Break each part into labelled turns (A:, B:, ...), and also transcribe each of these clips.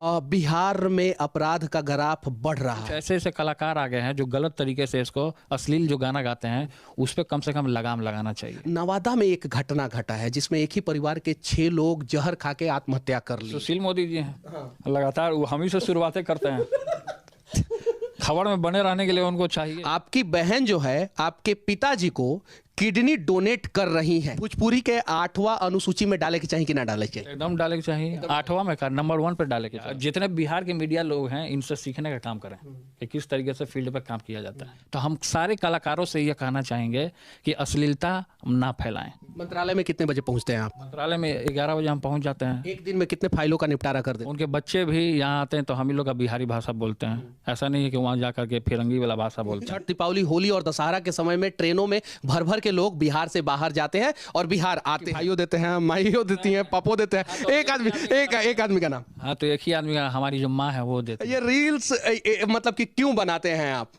A: बिहार में अपराध का ग्राफ बढ़ रहा है।
B: ऐसे ऐसे कलाकार आ गए हैं जो गलत तरीके से इसको अश्लील जो गाना गाते हैं उस पर कम से कम लगाम लगाना चाहिए।
A: नवादा में एक घटना घटा है जिसमें एक ही परिवार के 6 लोग जहर खा के आत्महत्या कर ली।
B: सुशील मोदी जी हैं, लगातार वो हम ही से शुरुआतें करते हैं। खबर में बने रहने के लिए उनको चाहिए।
A: आपकी बहन जो है आपके पिताजी को किडनी डोनेट कर रही हैं। भोजपुरी के 8वां अनुसूची में डाले के चाहिए कि ना डाले के चाहिए?
B: एकदम डाले के चाहिए। 8वां में नंबर 1 पे डाले के चाहिए। जितने बिहार के मीडिया लोग हैं इनसे सीखने का काम करें कि किस तरीके से फील्ड पे काम किया जाता है। तो हम सारे कलाकारों से ये कहना चाहेंगे कि अश्लीलता ना फैलाएं।
A: मंत्रालय में कितने बजे पहुंचते हैं आप?
B: मंत्रालय में 11 बजे हम पहुंच जाते हैं।
A: एक दिन में कितने फाइलों का निपटारा कर देते हैं?
B: उनके बच्चे भी यहाँ आते हैं तो हम ही लोग का बिहारी भाषा बोलते हैं। ऐसा नहीं है कि वहाँ जाकर के फिरंगी वाला भाषा बोलते हैं।
A: छठ, दीपावली, होली और दशहरा के समय में ट्रेनों में भर भर के लोग बिहार से बाहर जाते हैं और बिहार आते हैं। भाइयों देते हैं, माइयों देती हैं, पापो देते हैं। एक आदमी का नाम?
B: हाँ, तो एक ही आदमी का, हमारी जो माँ है वो देती है।
A: ये रील्स मतलब कि क्यों बनाते हैं आप?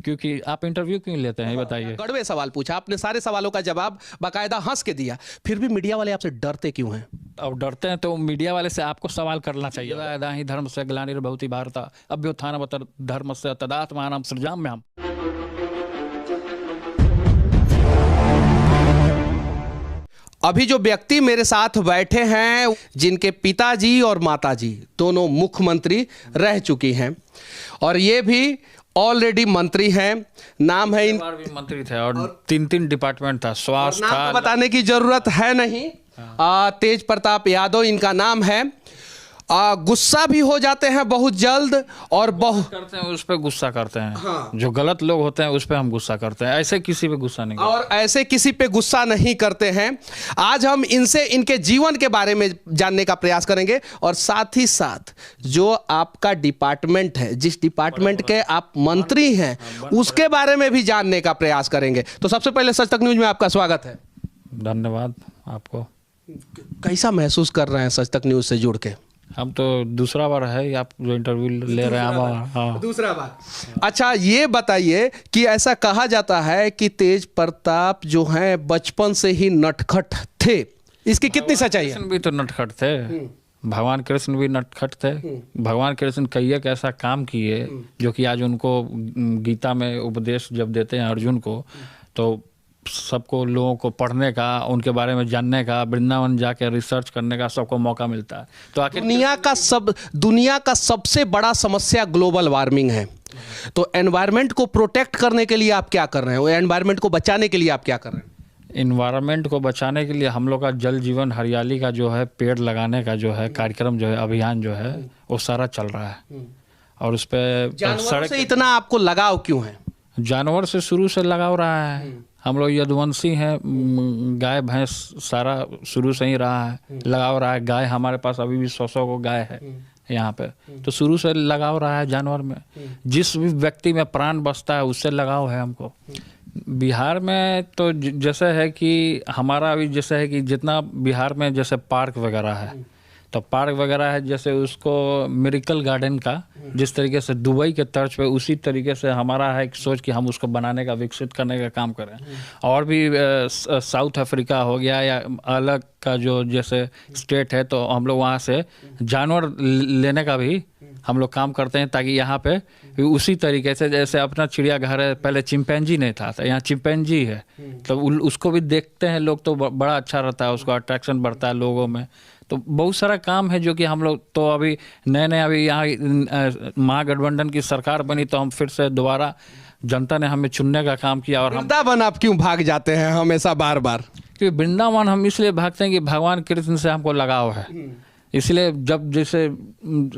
B: क्योंकि आप इंटरव्यू क्यों लेते हैं ये बताइए।
A: कड़वे सवाल पूछा आपने, सारे सवालों का जवाब बाकायदा हंस के दिया, फिर भी मीडिया वाले आपसे डरते क्यों हैं?
B: अब डरते हैं तो मीडिया वाले से आपको सवाल करना चाहिए। ही धर्म से ग्लानिर्भवति भारत अभ्युत्थानमत धर्म से तदात्मानं सृजाम्यहम्।
A: अभी जो व्यक्ति मेरे साथ बैठे हैं जिनके पिताजी और माताजी दोनों मुख्यमंत्री रह चुकी हैं और ये भी ऑलरेडी मंत्री हैं। नाम है
B: बार भी मंत्री थे और 3 डिपार्टमेंट था, स्वास्थ्य
A: नाम
B: था।
A: तो बताने की जरूरत है नहीं। तेज प्रताप यादव इनका नाम है। गुस्सा भी हो जाते हैं बहुत जल्द और बहुत
B: करते हैं, उस पर गुस्सा करते हैं। हाँ। जो गलत लोग होते हैं उस पर हम गुस्सा करते हैं, ऐसे किसी पे गुस्सा नहीं करते।
A: और ऐसे किसी पे गुस्सा नहीं करते हैं। आज हम इनसे इनके जीवन के बारे में जानने का प्रयास करेंगे और साथ ही साथ जो आपका डिपार्टमेंट है, जिस डिपार्टमेंट के आप मंत्री हैं, उसके बारे में भी जानने का प्रयास करेंगे। तो सबसे पहले सच तक न्यूज में आपका स्वागत है।
B: धन्यवाद आपको।
A: कैसा महसूस कर रहे हैं सच तक न्यूज से जुड़ के?
B: हम तो दूसरा बार है आप जो इंटरव्यू ले रहे हैं। हाँ,
A: दूसरा बार। अच्छा, ये बताइए कि ऐसा कहा जाता है कि तेज प्रताप जो हैं बचपन से ही नटखट थे, इसकी कितनी सच्चाई है?
B: कृष्ण भी तो नटखट थे। भगवान कृष्ण भी नटखट थे। भगवान कृष्ण कई एक ऐसा काम किए जो कि आज उनको गीता में उपदेश जब देते हैं अर्जुन को, तो सबको लोगों को पढ़ने का, उनके बारे में जानने का, वृंदावन जाके रिसर्च करने का सबको मौका मिलता है। तो आखिर
A: दुनिया का सबसे बड़ा समस्या ग्लोबल वार्मिंग है। तो एनवायरनमेंट को प्रोटेक्ट करने के लिए आप क्या कर रहे हैं? एनवायरनमेंट को बचाने के लिए आप क्या कर रहे हैं?
B: इन्वायरमेंट को बचाने के लिए हम लोग का जल जीवन हरियाली का जो है, पेड़ लगाने का जो है कार्यक्रम जो है, अभियान जो है, वो सारा चल रहा है। और उस पर
A: जानवरों से इतना आपको लगाव क्यों है?
B: जानवर से शुरू से लगाव रहा है। हम लोग यदुवंशी हैं, गाय भैंस सारा शुरू से ही रहा है, लगाव रहा है। गाय हमारे पास अभी भी 100 को गाय है यहाँ पे, तो शुरू से लगाव रहा है जानवर में। जिस भी व्यक्ति में प्राण बसता है उससे लगाव है हमको। बिहार में तो जैसे है कि हमारा अभी जैसे है कि जितना बिहार में जैसे पार्क वगैरह है, तो पार्क वगैरह है जैसे उसको मिरेकल गार्डन का जिस तरीके से दुबई के तर्ज पे, उसी तरीके से हमारा है कि सोच कि हम उसको बनाने का, विकसित करने का काम करें। और भी साउथ अफ्रीका हो गया या अलग का जो जैसे स्टेट है, तो हम लोग वहाँ से जानवर लेने का भी हम लोग काम करते हैं, ताकि यहाँ पे उसी तरीके से जैसे अपना चिड़ियाघर है, पहले चिंपैंजी नहीं था, यहाँ चिंपैंजी है, तो उसको भी देखते हैं लोग, तो बड़ा अच्छा रहता है, उसको अट्रैक्शन बढ़ता है लोगों में। तो बहुत सारा काम है जो कि हम लोग तो अभी नए अभी यहाँ महागठबंधन की सरकार बनी तो हम फिर से दोबारा जनता ने हमें चुनने का काम किया। और
A: वृंदावन आप क्यों भाग जाते हैं हमेशा बार बार?
B: क्योंकि वृंदावन हम इसलिए भागते हैं कि भगवान कृष्ण से हमको लगाव है। इसलिए जब जैसे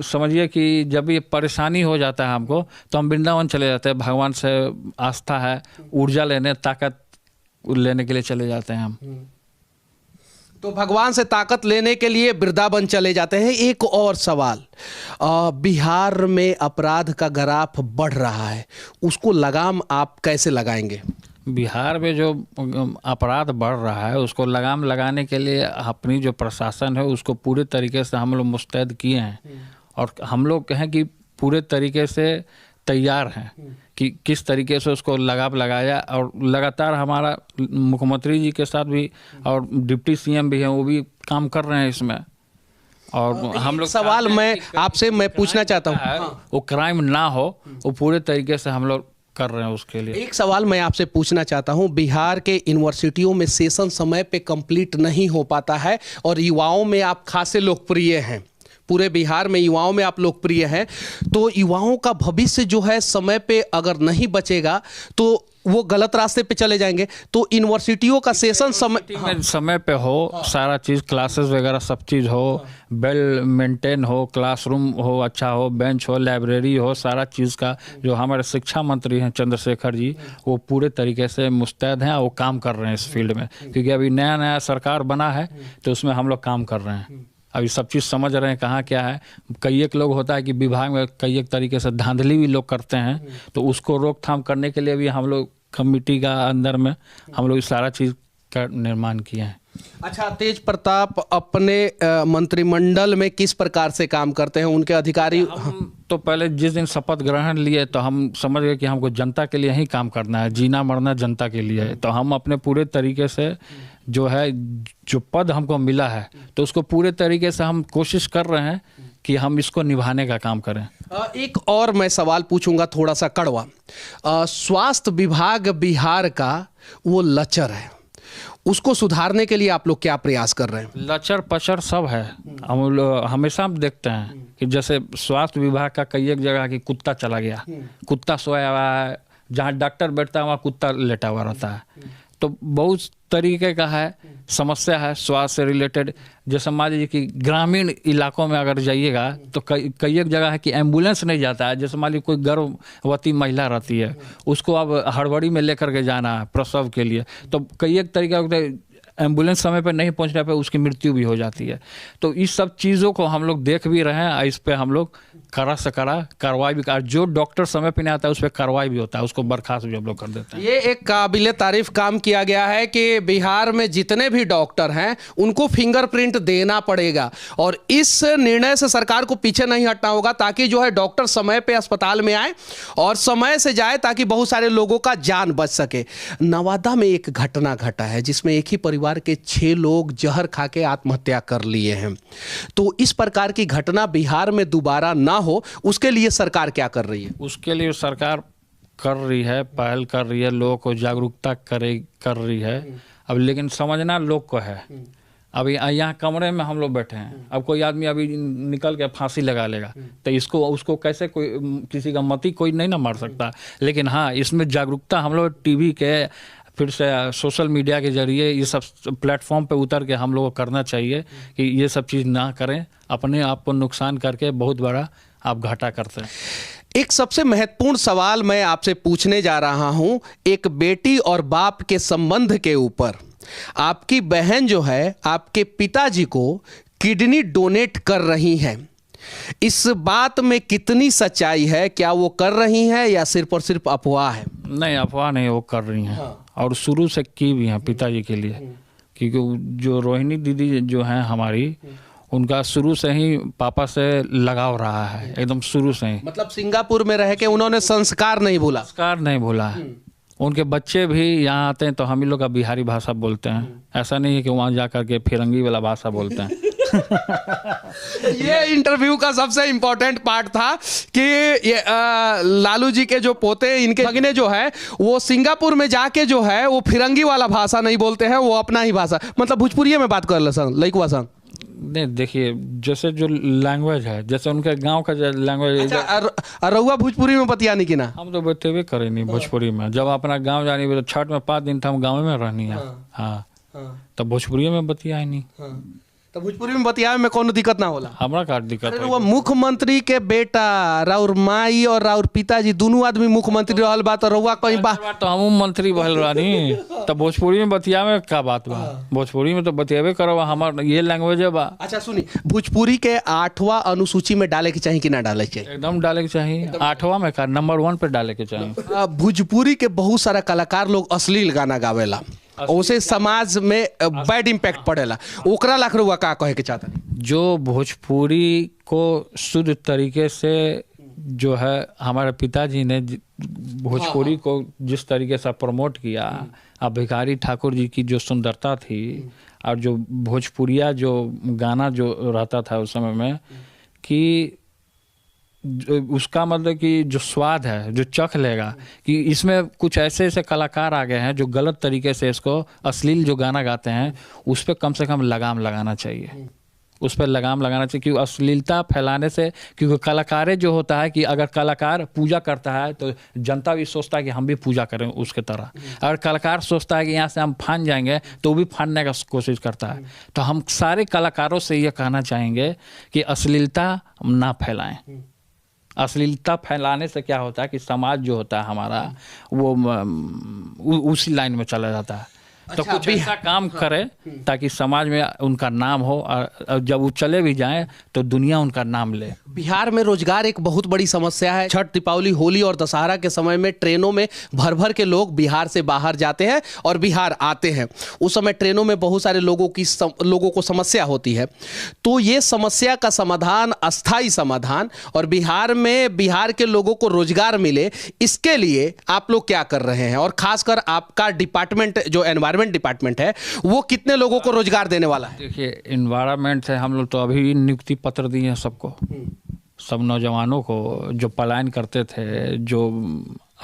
B: समझिए कि जब ये परेशानी हो जाता है हमको, तो हम वृंदावन चले जाते हैं। भगवान से आस्था है, ऊर्जा लेने, ताकत लेने के लिए चले जाते हैं हम।
A: तो भगवान से ताकत लेने के लिए वृंदावन चले जाते हैं। एक और सवाल, बिहार में अपराध का ग्राफ बढ़ रहा है, उसको लगाम आप कैसे लगाएंगे?
B: बिहार में जो अपराध बढ़ रहा है उसको लगाम लगाने के लिए अपनी जो प्रशासन है उसको पूरे तरीके से हम लोग मुस्तैद किए हैं, और हम लोग हैं कि पूरे तरीके से तैयार हैं कि किस तरीके से उसको लगाम लगाया। और लगातार हमारा मुख्यमंत्री जी के साथ भी और डिप्टी सीएम भी हैं, वो भी काम कर रहे हैं इसमें। और हम लोग
A: सवाल मैं आपसे मैं पूछना चाहता हूँ,
B: वो क्राइम ना हो, वो पूरे तरीके से हम लोग कर रहे हैं उसके लिए।
A: एक सवाल मैं आपसे पूछना चाहता हूं, बिहार के यूनिवर्सिटियों में सेशन समय पे कंप्लीट नहीं हो पाता है और युवाओं में आप खासे लोकप्रिय हैं, पूरे बिहार में युवाओं में आप लोकप्रिय हैं, तो युवाओं का भविष्य जो है समय पे अगर नहीं बचेगा तो वो गलत रास्ते पे चले जाएंगे। तो यूनिवर्सिटियों का सेशन
B: समय पे हो, सारा चीज़ क्लासेस वगैरह सब चीज़ हो, वेल मेंटेन हो, क्लासरूम हो अच्छा हो, बेंच हो, लाइब्रेरी हो, सारा चीज़ का जो हमारे शिक्षा मंत्री हैं चंद्रशेखर जी, वो पूरे तरीके से मुस्तैद हैं, वो काम कर रहे हैं इस फील्ड में, क्योंकि अभी नया नया सरकार बना है तो उसमें हम लोग काम कर रहे हैं, अभी सब चीज़ समझ रहे हैं कहाँ क्या है। कई एक लोग होता है कि विभाग में कई एक तरीके से धांधली भी लोग करते हैं, तो उसको रोकथाम करने के लिए भी हम लोग कमिटी का अंदर में हम लोग सारा चीज़ का निर्माण किए हैं।
A: अच्छा, तेज प्रताप अपने मंत्रिमंडल में किस प्रकार से काम करते हैं, उनके अधिकारी?
B: हम तो पहले जिस दिन शपथ ग्रहण लिए तो हम समझ गए कि हमको जनता के लिए ही काम करना है, जीना मरना जनता के लिए है, तो हम अपने पूरे तरीके से जो है जो पद हमको मिला है तो उसको पूरे तरीके से हम कोशिश कर रहे हैं कि हम इसको निभाने का काम करें।
A: एक और मैं सवाल पूछूंगा थोड़ा सा कड़वा। स्वास्थ्य विभाग बिहार का वो लचर है, उसको सुधारने के लिए आप लोग क्या प्रयास कर रहे हैं?
B: लचर पचर सब है, हम लोग हमेशा देखते हैं कि जैसे स्वास्थ्य विभाग का कई एक जगह कि कुत्ता चला गया, कुत्ता सोया हुआ है, जहाँ डॉक्टर बैठता है वहाँ कुत्ता लेटा हुआ रहता है, तो बहुत तरीके का है समस्या है स्वास्थ्य से रिलेटेड। जैसे मान लीजिए कि ग्रामीण इलाकों में अगर जाइएगा तो कई एक जगह है कि एम्बुलेंस नहीं जाता है, जैसे मान लीजिए कोई गर्भवती महिला रहती है, उसको अब हड़बड़ी में लेकर के जाना है प्रसव के लिए, तो कई एक तरीका एम्बुलेंस समय पर नहीं पहुंचने पे उसकी मृत्यु भी हो जाती है। तो इस सब चीज़ों को हम लोग देख भी रहे हैं, इस पे हम लोग कड़ा से कड़ा कार्रवाई भी कर, जो डॉक्टर समय पे नहीं आता है उस पर कार्रवाई भी होता है, उसको बर्खास्त भी हम लोग कर देते हैं।
A: ये एक काबिले तारीफ काम किया गया है कि बिहार में जितने भी डॉक्टर हैं उनको फिंगरप्रिंट देना पड़ेगा, और इस निर्णय से सरकार को पीछे नहीं हटना होगा, ताकि जो है डॉक्टर समय पे अस्पताल में आए और समय से जाए, ताकि बहुत सारे लोगों का जान बच सके। नवादा में एक घटना घटा है जिसमें एक ही परिवार के 6 लोग जहर खा के आत्महत्या कर लिए हैं, तो इस प्रकार की घटना बिहार में दोबारा ना हो उसके लिए सरकार क्या कर रही है?
B: उसके लिए सरकार कर रही है, पहल कर रही है, लोगों को जागरूकता कर रही है। अब लेकिन समझना लोग को है, अभी यहाँ कमरे में हम लोग बैठे हैं, अब कोई आदमी अभी निकल के फांसी लगा लेगा तो इसको उसको कैसे कोई किसी का मती कोई नहीं ना मार सकता। लेकिन हाँ, इसमें जागरूकता हम लोग टीवी के फिर से सोशल मीडिया के जरिए ये सब प्लेटफॉर्म पे उतर के हम लोग को करना चाहिए कि ये सब चीज़ ना करें, अपने आप को नुकसान करके बहुत बड़ा आप घाटा करते हैं।
A: एक सबसे महत्वपूर्ण सवाल मैं आपसे पूछने जा रहा हूं, एक बेटी और बाप के संबंध के ऊपर। आपकी बहन जो है आपके पिताजी को किडनी डोनेट कर रही है, इस बात में कितनी सच्चाई है? क्या वो कर रही हैं या सिर्फ और सिर्फ अफवाह है?
B: नहीं, अफवाह नहीं, वो कर रही हैं और शुरू से की भी हैं पिताजी के लिए, क्योंकि जो रोहिणी दीदी जो हैं हमारी, उनका शुरू से ही पापा से लगाव रहा है, एकदम शुरू से ही।
A: मतलब सिंगापुर में रह के उन्होंने संस्कार नहीं भूला?
B: संस्कार नहीं भूला है। उनके बच्चे भी यहाँ आते हैं तो हम ही लोग का बिहारी भाषा बोलते हैं, ऐसा नहीं है कि वहाँ जा कर के फिरंगी वाला भाषा बोलते हैं।
A: ये इंटरव्यू का सबसे इंपॉर्टेंट पार्ट था कि ये लालू जी के जो पोते इनके भगने जो है वो सिंगापुर में जाके जो है वो फिरंगी वाला भाषा नहीं बोलते हैं, वो अपना ही भाषा मतलब भोजपुरी में बात कर लइकवा सन।
B: नहीं, देखिए जैसे जो लैंग्वेज है, जैसे उनके गांव का लैंग्वेज।
A: अच्छा, रउआ भोजपुरी में बतियानी कि ना?
B: हम तो बतेबे करे नहीं भोजपुरी में, जब अपना गांव जानी तो छठ में 5 दिन था हम गाँव में रहनी है। हाँ, तब भोजपुरी में बतिया नहीं,
A: तो भोजपुरी में बतियावे में कोनो दिक्कत ना होला?
B: हमरा का दिक्कत है?
A: वो मुख्यमंत्री के बेटा राउर माई और राउर पिताजी दोनों आदमी मुख्यमंत्री रहल बा, तो रउआ कहीं
B: तो हम मंत्री बहल रानी, तब भोजपुरी में बतियावे का बात बा? भोजपुरी में तो बतियावे करो, हमार ये लैंग्वेज है बा।
A: अच्छा सुनी, भोजपुरी के 8वां अनुसूची में डाले के चाहिए कि ना डाले के चाहिए?
B: एकदम डाले के चाहिए, 8वां में का नंबर 1 पे डाले के चाहिए।
A: भोजपुरी के बहुत सारा कलाकार लोग अश्लील गाना गावेला, उसे समाज में बैड इम्पैक्ट पड़ेला, ओकरा लाख रुआ का कहे के चाहता?
B: जो भोजपुरी को शुद्ध तरीके से जो है हमारे पिताजी ने भोजपुरी को जिस तरीके से प्रमोट किया, अब भिखारी ठाकुर जी की जो सुंदरता थी और जो भोजपुरिया जो गाना जो रहता था उस समय में, कि उसका मतलब कि जो स्वाद है जो चख लेगा, कि इसमें कुछ ऐसे ऐसे कलाकार आ गए हैं जो गलत तरीके से इसको अश्लील जो गाना गाते हैं उस पर कम से कम लगाम लगाना चाहिए, उस पर लगाम लगाना चाहिए। क्योंकि अश्लीलता फैलाने से, क्योंकि कलाकारें जो होता है कि अगर कलाकार पूजा करता है तो जनता भी सोचता है कि हम भी पूजा करें उसके तरह। अगर कलाकार सोचता है कि यहाँ से हम फान जाएंगे तो वो भी फानने का कोशिश करता है। तो हम सारे कलाकारों से ये कहना चाहेंगे कि अश्लीलता ना फैलाएं। अश्लीलता फैलाने से क्या होता है कि समाज जो होता है हमारा वो उसी लाइन में चला जाता है। तो
A: अच्छा,
B: कुछ ऐसा काम करे ताकि समाज में उनका नाम हो, और जब वो चले भी जाएं तो दुनिया उनका नाम ले।
A: बिहार में रोजगार एक बहुत बड़ी समस्या है। छठ, दीपावली, होली और दशहरा के समय में ट्रेनों में भर भर के लोग बिहार से बाहर जाते हैं और बिहार आते हैं। उस समय ट्रेनों में बहुत सारे लोगों को समस्या होती है। तो ये समस्या का समाधान, अस्थायी समाधान, और बिहार के लोगों को रोजगार मिले, इसके लिए आप लोग क्या कर रहे हैं? और खासकर आपका डिपार्टमेंट जो एनवायरमेंट डिपार्टमेंट है वो कितने लोगों को रोजगार देने वाला है?
B: देखिए, एनवायरमेंट से हम लोग तो अभी नियुक्ति पत्र दिए हैं सबको, सब नौजवानों को जो पलायन करते थे, जो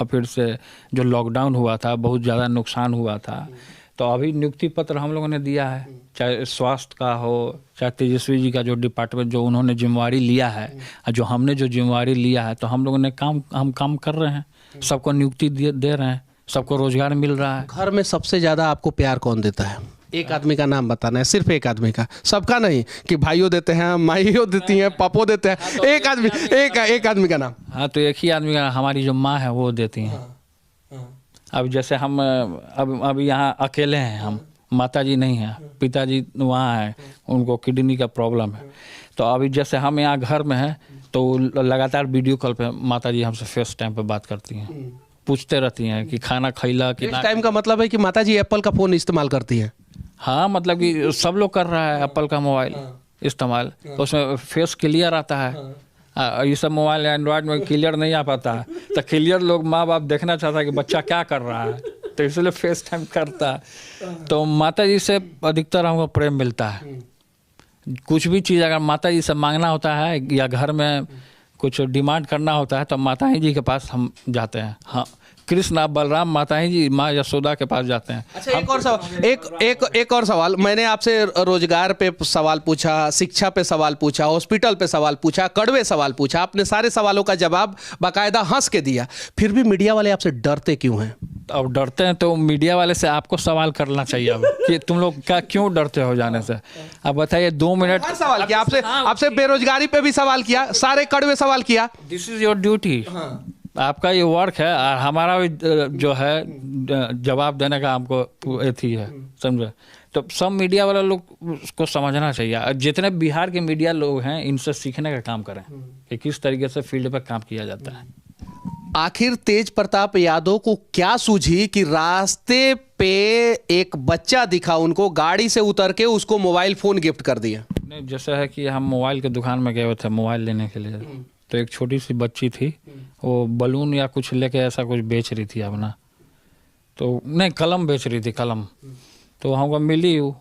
B: फिर से जो लॉकडाउन हुआ था, बहुत ज़्यादा नुकसान हुआ था, तो अभी नियुक्ति पत्र हम लोगों ने दिया है। चाहे स्वास्थ्य का हो, चाहे तेजस्वी जी का जो डिपार्टमेंट जो उन्होंने जिम्मेवारी लिया है, जो हमने जो जिम्मेवारी लिया है, तो हम लोगों ने काम कर रहे हैं, सबको नियुक्ति दे रहे हैं, सबको रोजगार मिल रहा है।
A: घर में सबसे ज्यादा आपको प्यार कौन देता है? एक आदमी का नाम बताना है, सिर्फ एक आदमी का, सबका नहीं कि भाइयों देते हैं, माइयों देती हैं, पापो देते हैं, एक आदमी, एक आदमी का नाम।
B: हाँ, तो एक ही आदमी का, हमारी जो माँ है वो देती हैं। अब जैसे हम अब यहाँ अकेले हैं, हम माता जी नहीं हैं, पिताजी वहाँ हैं, उनको किडनी का प्रॉब्लम है। तो अभी जैसे हम यहाँ घर में हैं तो लगातार वीडियो कॉल पे माता जी हमसे फेस टाइम पे बात करती हैं, पूछते रहती हैं कि खाना खैला कि
A: इस टाइम का मतलब है कि माताजी एप्पल का फोन इस्तेमाल करती हैं।
B: हाँ, मतलब कि सब लोग कर रहा है एप्पल का मोबाइल इस्तेमाल, उसमें फेस क्लियर आता है। ये सब मोबाइल एंड्रॉयड में क्लियर नहीं आ पाता है, तो क्लियर लोग माँ बाप देखना चाहता है कि बच्चा क्या कर रहा है, तो इसलिए फेस टाइम करता है। तो माता जी से अधिकतर हमको प्रेम मिलता है। कुछ भी चीज़ अगर माता जी से मांगना होता है या घर में कुछ डिमांड करना होता है तो माता जी के पास हम जाते हैं। हाँ, कृष्ण बलराम माता जी माँ यशोदा के पास जाते हैं।
A: अच्छा, एक और सवाल, मैंने आपसे रोजगार पे सवाल पूछा, शिक्षा पे सवाल पूछा, हॉस्पिटल पे सवाल पूछा, कड़वे सवाल पूछा, आपने सारे सवालों का जवाब बाकायदा हंस के दिया, फिर भी मीडिया वाले आपसे डरते क्यों हैं?
B: अब डरते हैं तो मीडिया वाले से आपको सवाल करना चाहिए अब कि तुम लोग क्या क्यों डरते हो जाने से। अब बताइए, 2 मिनट
A: सवाल किया आपसे बेरोजगारी पे भी सवाल किया, सारे कड़वे सवाल किया।
B: दिस इज योर ड्यूटी, आपका ये वर्क है, और हमारा भी जो है जवाब देने का हमको एथी है, समझे। तो सब मीडिया वाले लोग को समझना चाहिए, जितने बिहार के मीडिया लोग हैं इनसे सीखने का काम करें कि किस तरीके से फील्ड पर काम किया जाता है।
A: आखिर तेज प्रताप यादव को क्या सूझी कि रास्ते पे एक बच्चा दिखा उनको, गाड़ी से उतर के उसको मोबाइल फोन गिफ्ट कर दिया?
B: नहीं, जैसे है कि हम मोबाइल के दुकान में गए हुए थे मोबाइल लेने के लिए, तो एक छोटी सी बच्ची थी, वो बलून या कुछ लेके ऐसा कुछ बेच रही थी अपना, तो नहीं कलम बेच रही थी, कलम। तो हमको मिली वो,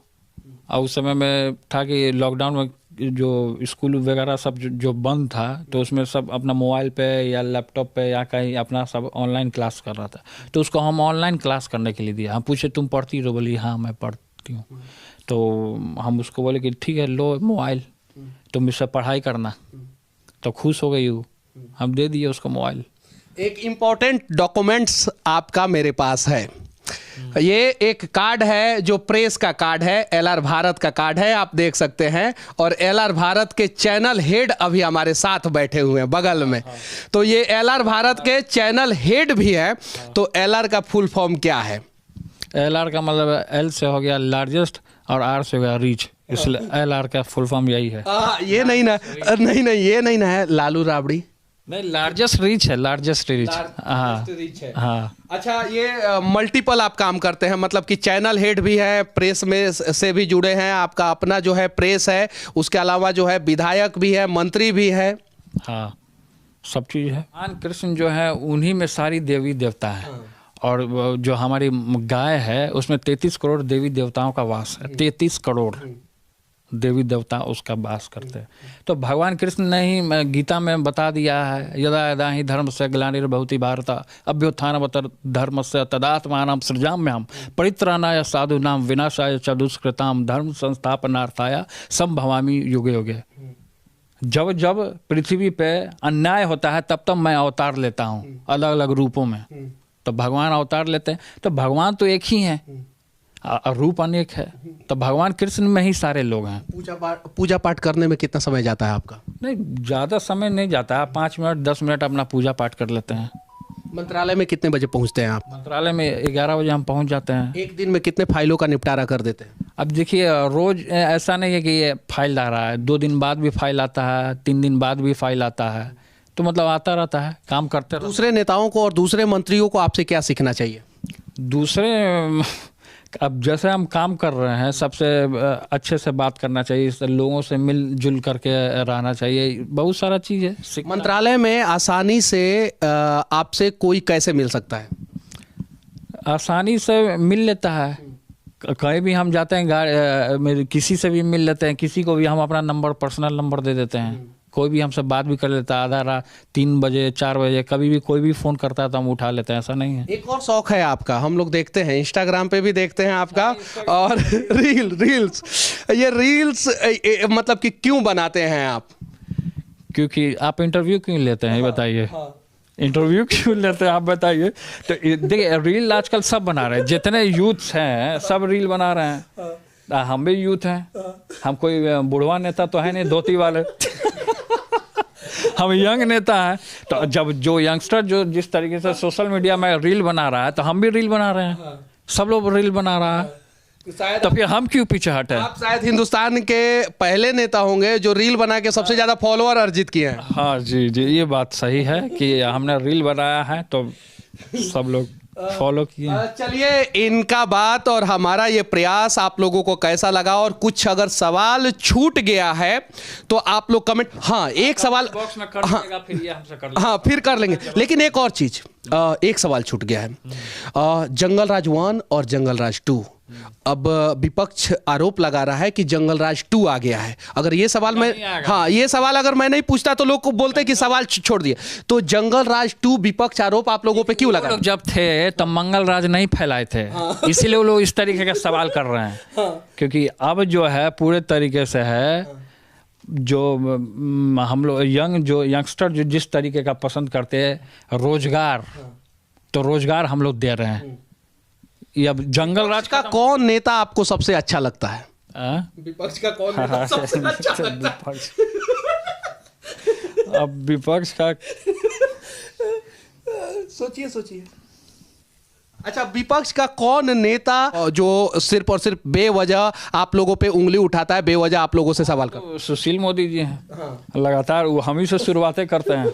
B: और उस समय में था कि लॉकडाउन में जो स्कूल वगैरह सब जो बंद था, तो उसमें सब अपना मोबाइल पे या लैपटॉप पे या कहीं अपना सब ऑनलाइन क्लास कर रहा था। तो उसको हम ऑनलाइन क्लास करने के लिए दिया। हम पूछे तुम पढ़ती हो? बोली हाँ मैं पढ़ती हूँ। तो हम उसको बोले कि ठीक है लो मोबाइल, तुम इससे पढ़ाई करना। तो खुश हो गई वो, हम दे दिए उसको मोबाइल।
A: एक इम्पोर्टेंट डॉक्यूमेंट्स आपका मेरे पास है, ये एक कार्ड है जो प्रेस का कार्ड है, एलआर भारत का कार्ड है, आप देख सकते हैं। और एलआर भारत के चैनल हेड अभी हमारे साथ बैठे हुए हैं बगल में। तो ये एलआर भारत के चैनल हेड भी है। तो एलआर का फुल फॉर्म क्या है?
B: एलआर का मतलब एल से हो गया लार्जेस्ट और आर से हो गया रीच, इसलिए एलआर का फुल फॉर्म यही है।
A: ये नहीं ना, नहीं ये नहीं ना है लालू राबड़ी?
B: नहीं, लार्जेस्ट रीच है, लार्जेस्ट रीच। हाँ हाँ।
A: अच्छा, ये मल्टीपल आप काम करते हैं, मतलब कि चैनल हेड भी है, प्रेस में से भी जुड़े हैं, आपका अपना जो है प्रेस है, उसके अलावा जो है विधायक भी है, मंत्री भी है।
B: हाँ, सब चीज़ है। भगवान कृष्ण जो है उन्हीं में सारी देवी देवता है। और वो जो हमारी गाय है उसमें 33 करोड़ देवी देवताओं का वास है। 33 करोड़ देवी देवता उसका वास करते हैं। तो भगवान कृष्ण ने ही गीता में बता दिया है, यदा यदा ही धर्म से ग्लानिर्भवति भारत अभ्युत्थानमत धर्म से तदात्मानं सृजाम्यहम् परित्राणाय साधूनां विनाशाय च दुष्कृतां धर्म संस्थापनार्थाय संभवामि युगे युगे। जब जब पृथ्वी पे अन्याय होता है तब तब मैं अवतार लेता हूँ अलग अलग रूपों में। तो भगवान अवतार लेते हैं। तो भगवान तो एक ही है, रूप अनेक है। तो भगवान कृष्ण में ही सारे लोग हैं।
A: पूजा पाठ करने में कितना समय जाता है आपका?
B: नहीं, ज़्यादा समय नहीं जाता है, 5 मिनट 10 मिनट अपना पूजा पाठ कर लेते हैं।
A: मंत्रालय में कितने बजे पहुंचते हैं आप?
B: मंत्रालय में 11 बजे हम पहुंच जाते हैं।
A: एक दिन में कितने फाइलों का निपटारा कर देते हैं?
B: अब देखिए, रोज ऐसा नहीं है कि ये फाइल आ रहा है, 2 दिन बाद भी फाइल आता है, 3 दिन बाद भी फाइल आता है। तो मतलब आता रहता है, काम करते रहते।
A: दूसरे नेताओं को और दूसरे मंत्रियों को आपसे क्या सीखना चाहिए?
B: दूसरे, अब जैसे हम काम कर रहे हैं, सबसे अच्छे से बात करना चाहिए, लोगों से मिलजुल करके रहना चाहिए, बहुत सारा चीज़ है।
A: मंत्रालय में आसानी से आपसे कोई कैसे मिल सकता है?
B: आसानी से मिल लेता है, कहीं भी हम जाते हैं गाड़ी किसी से भी मिल लेते हैं, किसी को भी हम अपना नंबर, पर्सनल नंबर दे देते हैं, कोई भी हमसे बात भी कर लेता है। आधा रात 3 बजे 4 बजे कभी भी कोई भी फ़ोन करता है तो हम उठा लेते हैं, ऐसा नहीं है।
A: एक और शौक है आपका, हम लोग देखते हैं इंस्टाग्राम पे भी देखते हैं आपका, और रील्स। ये रील्स मतलब कि क्यों बनाते हैं आप?
B: क्योंकि आप इंटरव्यू क्यों लेते हैं, ये बताइए। इंटरव्यू क्यों लेते हैं आप बताइए। तो देखिए, रील आजकल सब बना रहे हैं, जितने यूथ्स हैं सब रील बना रहे हैं। हम भी यूथ हैं, हम कोई बुढ़वा नेता तो है नहीं धोती वाले हम यंग नेता हैं। तो जब जो यंगस्टर जो जिस तरीके से सोशल मीडिया में रील बना रहा है तो हम भी रील बना रहे हैं। सब लोग रील बना रहा है, तो फिर हम क्यों पीछे हटे?
A: आप शायद हिंदुस्तान के पहले नेता होंगे जो रील बना के सबसे ज्यादा फॉलोअर अर्जित किए हैं।
B: हाँ जी जी, ये बात सही है कि हमने रील बनाया है तो सब लोग फॉलो किए।
A: चलिए, इनका बात और हमारा ये प्रयास आप लोगों को कैसा लगा, और कुछ अगर सवाल छूट गया है तो आप लोग कमेंट, हाँ एक सवाल
B: बॉक्स में कर देगा, फिर ये हमसे कर
A: हाँ फिर कर लेंगे। लेकिन एक और चीज, एक सवाल छूट गया है, जंगल राज 1 और जंगल राज 2। अब विपक्ष आरोप लगा रहा है कि जंगल राज 2 आ गया है। अगर ये सवाल मैं, हाँ ये सवाल अगर मैं नहीं पूछता तो लोग को बोलते कि सवाल छोड़ दिए। तो जंगल राज 2 विपक्ष आरोप आप लोगों पे क्यों लगा?
B: लोग जब थे तब मंगल राज नहीं फैलाए थे, इसीलिए वो लोग इस तरीके का सवाल कर रहे हैं। क्योंकि अब जो है पूरे तरीके से है, जो हम लोग यंगस्टर जो जिस तरीके का पसंद करते हैं रोजगार, तो रोजगार हम लोग दे रहे हैं। ये अब जंगल राज
A: का कौन नेता आपको सबसे अच्छा लगता है?
B: विपक्ष का कौन नेता सबसे अच्छा लगता है? अब विपक्ष का
A: सोचिए। अच्छा, विपक्ष का कौन नेता जो सिर्फ और सिर्फ बेवजह आप लोगों पे उंगली उठाता है, बेवजह आप लोगों से सवाल करता है?
B: सुशील मोदी जी हैं। लगातार वो हम ही से शुरुआतें करते हैं।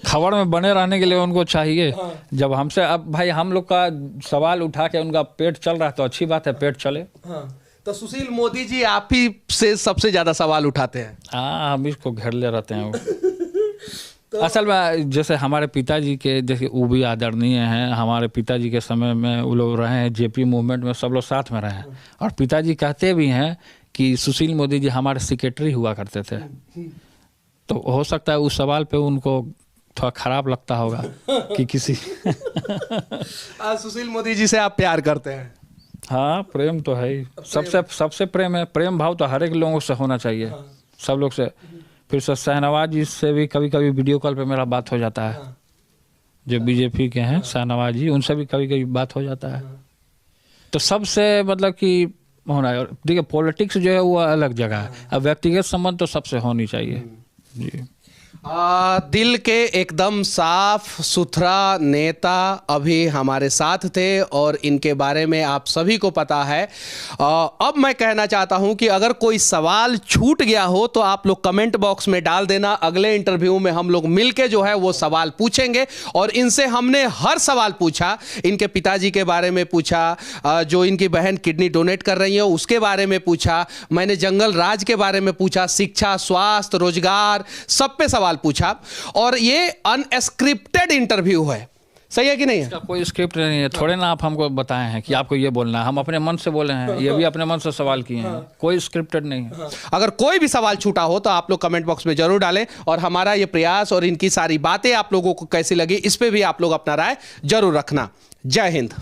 B: खबर में बने रहने के लिए उनको चाहिए। जब हमसे, अब भाई हम लोग का सवाल उठा के उनका पेट चल रहा है तो अच्छी बात है, पेट चले।
A: तो सुशील मोदी जी आप ही से सबसे ज्यादा सवाल उठाते हैं?
B: हाँ, हम इसको घेर ले रहते हैं वो। असल में जैसे हमारे पिताजी के, जैसे वो भी आदरणीय हैं, हमारे पिताजी के समय में वो लोग रहे हैं, जेपी मूवमेंट में सब लोग साथ में रहे हैं। और पिताजी कहते भी हैं कि सुशील मोदी जी हमारे सेक्रेटरी हुआ करते थे। तो हो सकता है उस सवाल पे उनको थोड़ा खराब लगता होगा कि किसी
A: सुशील मोदी जी से आप प्यार करते हैं?
B: हाँ, प्रेम तो है ही, सबसे प्रेम है। प्रेम भाव तो हर एक लोगों से होना चाहिए, सब लोग से। फिर शाहनवाज जी से भी कभी कभी वीडियो कॉल पे मेरा बात हो जाता है, जो बीजेपी के हैं शाहनवाज जी, उनसे भी कभी कभी बात हो जाता है। तो सबसे मतलब कि होना है। देखिए, पॉलिटिक्स जो है वो अलग जगह है, अब व्यक्तिगत संबंध तो सबसे होनी चाहिए जी।
A: दिल के एकदम साफ सुथरा नेता अभी हमारे साथ थे, और इनके बारे में आप सभी को पता है। अब मैं कहना चाहता हूं कि अगर कोई सवाल छूट गया हो तो आप लोग कमेंट बॉक्स में डाल देना। अगले इंटरव्यू में हम लोग मिलके जो है वो सवाल पूछेंगे, और इनसे हमने हर सवाल पूछा। इनके पिताजी के बारे में पूछा, जो इनकी बहन किडनी डोनेट कर रही है उसके बारे में पूछा, मैंने जंगल राज के बारे में पूछा, शिक्षा, स्वास्थ्य, रोजगार, सब पे सवाल पूछा और ये अनस्क्रिप्टेड इंटरव्यू है, सही है कि नहीं है?
B: इसका कोई स्क्रिप्ट नहीं है, थोड़े ना आप हमको बताए हैं कि आपको ये बोलना है, हम अपने मन से बोले हैं, ये भी अपने मन से सवाल किए हैं, कोई स्क्रिप्टेड नहीं है।
A: अगर कोई भी सवाल छूटा हो तो आप लोग कमेंट बॉक्स में जरूर डालें और हमारा ये प्रयास और इनकी सारी बातें आप लोगों को कैसी लगी इस पे भी आप लोग अपना राय जरूर रखना। जय हिंद।